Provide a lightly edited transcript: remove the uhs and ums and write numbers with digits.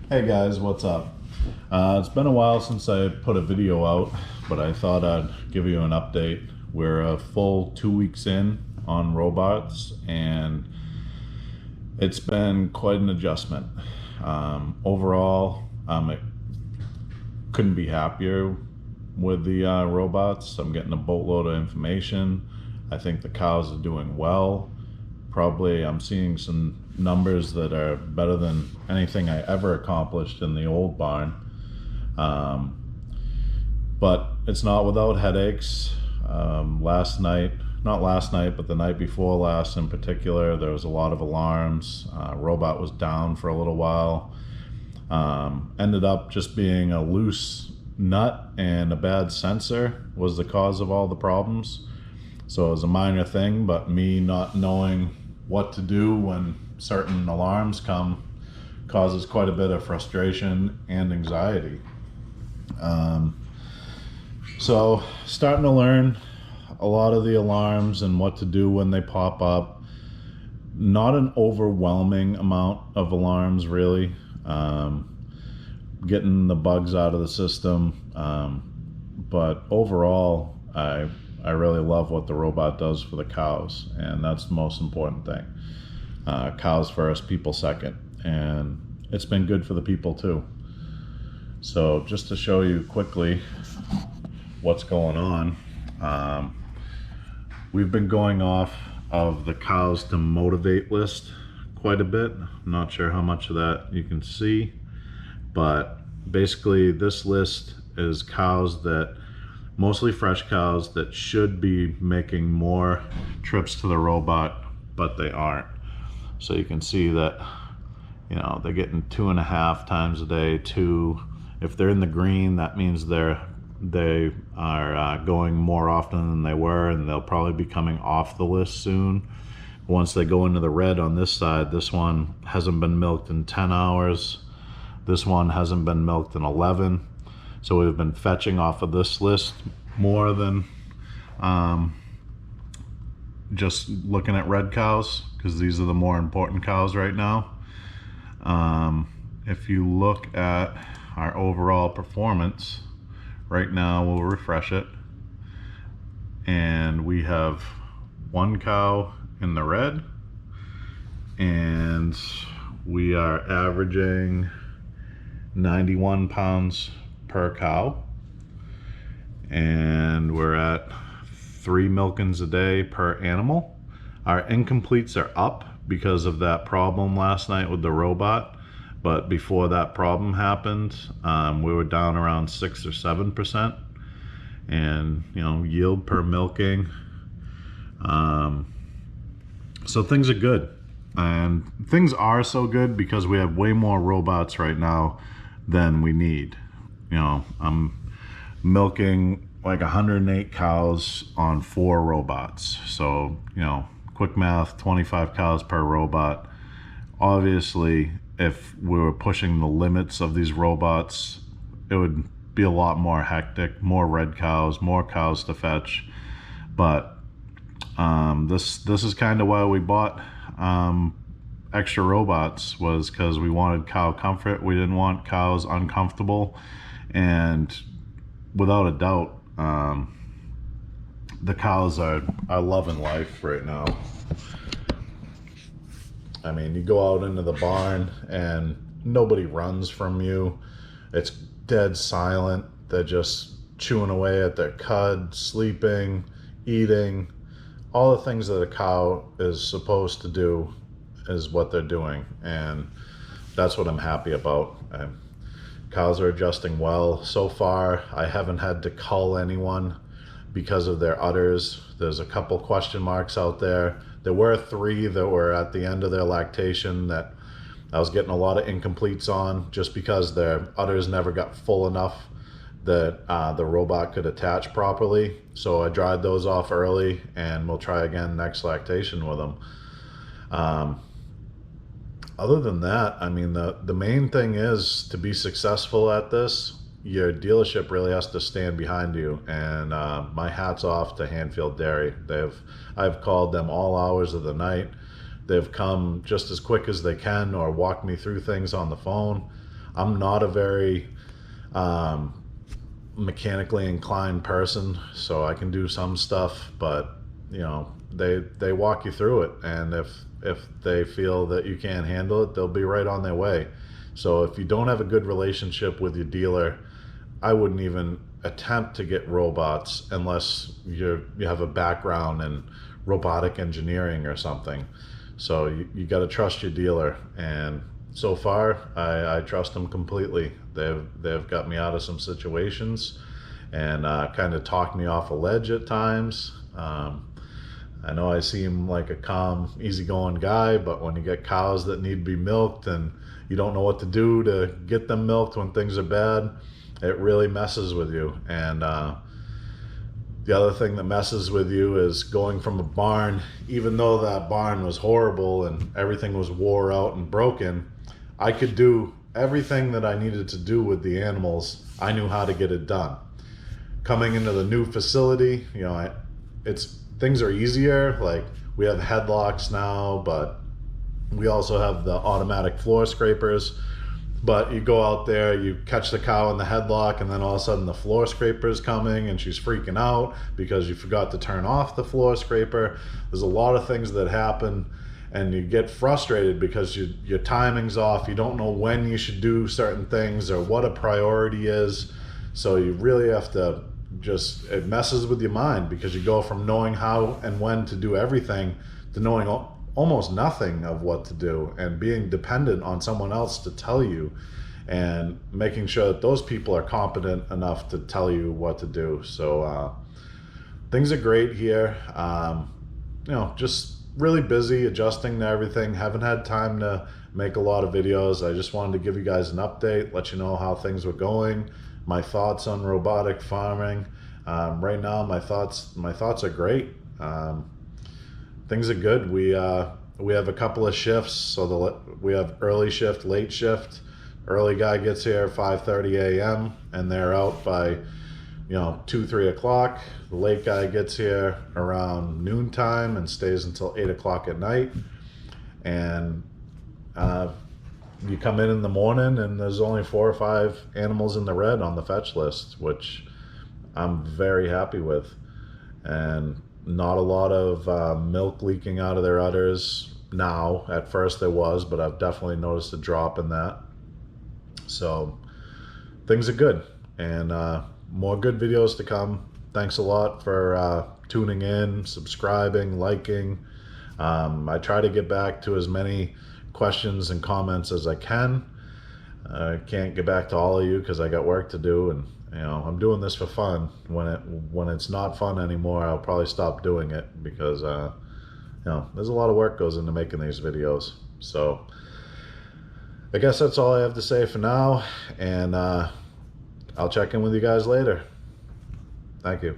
Hey guys, what's up? It's been a while since I put a video out, but I thought I'd give you an update. We're a full 2 weeks in on robots, and it's been quite an adjustment. Overall, I couldn't be happier with the robots. I'm getting a boatload of information. I think the cows are doing well. Probably I'm seeing some numbers that are better than anything I ever accomplished in the old barn. Um, but it's not without headaches. Not last night, but the night before last in particular, there was a lot of alarms. Robot was down for a little while. Ended up just being a loose nut, and a bad sensor was the cause of all the problems. So it was a minor thing, but me not knowing what to do when certain alarms come causes quite a bit of frustration and anxiety. So starting to learn a lot of the alarms and what to do when they pop up. Not an overwhelming amount of alarms, really. Getting the bugs out of the system. But overall, I really love what the robot does for the cows, and that's the most important thing. Cows first, people second, and it's been good for the people too. So just to show you quickly what's going on, we've been going off of the cows to motivate list quite a bit. I'm not sure how much of that you can see, but basically this list is cows that, mostly fresh cows, that should be making more trips to the robot, but they aren't. So you can see that, they're getting 2.5 times a day. If they're in the green, that means they are going more often than they were, and they'll probably be coming off the list soon. Once they go into the red on this side, this one hasn't been milked in 10 hours. This one hasn't been milked in 11. So we've been fetching off of this list more than just looking at red cows, because these are the more important cows right now. If you look at our overall performance right now, we'll refresh it, and we have one cow in the red, and we are averaging 91 pounds per cow, and we're at 3 milkings a day per animal. Our incompletes are up because of that problem last night with the robot, but before that problem happened, we were down around 6 or 7%, and yield per milking. So things are good, and things are so good because we have way more robots right now than we need. I'm milking like 108 cows on 4 robots. So, quick math, 25 cows per robot. Obviously, if we were pushing the limits of these robots, it would be a lot more hectic, more red cows, more cows to fetch. But this is kind of why we bought extra robots, was because we wanted cow comfort. We didn't want cows uncomfortable, and without a doubt, the cows are loving life right now. I mean, you go out into the barn and nobody runs from you. It's dead silent. They're just chewing away at their cud, sleeping, eating. All the things that a cow is supposed to do is what they're doing, and that's what I'm happy about. Cows are adjusting well. So far, I haven't had to cull anyone because of their udders. There's a couple question marks out there. There were 3 that were at the end of their lactation that I was getting a lot of incompletes on, just because their udders never got full enough that the robot could attach properly. So I dried those off early, and we'll try again next lactation with them. Other than that, I mean, the main thing is, to be successful at this, your dealership really has to stand behind you. And my hat's off to Hanfield Dairy. I've called them all hours of the night. They've come just as quick as they can, or walked me through things on the phone. I'm not a very mechanically inclined person, so I can do some stuff, but you know, they walk you through it, and if they feel that you can't handle it, they'll be right on their way. So if you don't have a good relationship with your dealer, I wouldn't even attempt to get robots unless you have a background in robotic engineering or something. So you got to trust your dealer, and so far I trust them completely. They've got me out of some situations and kind of talked me off a ledge at times. I know I seem like a calm, easygoing guy, but when you get cows that need to be milked and you don't know what to do to get them milked when things are bad, it really messes with you. And the other thing that messes with you is going from a barn, even though that barn was horrible and everything was wore out and broken, I could do everything that I needed to do with the animals. I knew how to get it done. Coming into the new facility, you know, things are easier. Like, we have headlocks now, but we also have the automatic floor scrapers. But you go out there, you catch the cow in the headlock, and then all of a sudden the floor scraper is coming and she's freaking out because you forgot to turn off the floor scraper. There's a lot of things that happen, and you get frustrated because your timing's off. You don't know when you should do certain things or what a priority is. So you really have to it messes with your mind, because you go from knowing how and when to do everything to knowing almost nothing of what to do, and being dependent on someone else to tell you, and making sure that those people are competent enough to tell you what to do. So things are great here. You know, just really busy adjusting to everything. Haven't had time to make a lot of videos. I just wanted to give you guys an update, let you know how things were going, my thoughts on robotic farming. Right now, my thoughts are great. Things are good. We have a couple of shifts. So we have early shift, late shift. Early guy gets here 5:30 a.m. and they're out by 2-3 o'clock. The late guy gets here around noontime and stays until 8 o'clock at night. And you come in the morning and there's only 4 or 5 animals in the red on the fetch list, which I'm very happy with. And not a lot of milk leaking out of their udders now. At first there was, but I've definitely noticed a drop in that. So things are good, and more good videos to come. Thanks a lot for tuning in, subscribing, liking. I try to get back to as many questions and comments as I can. I can't get back to all of you because I got work to do, and I'm doing this for fun. When it's not fun anymore, I'll probably stop doing it, because there's a lot of work goes into making these videos. So I guess that's all I have to say for now, and I'll check in with you guys later. Thank you.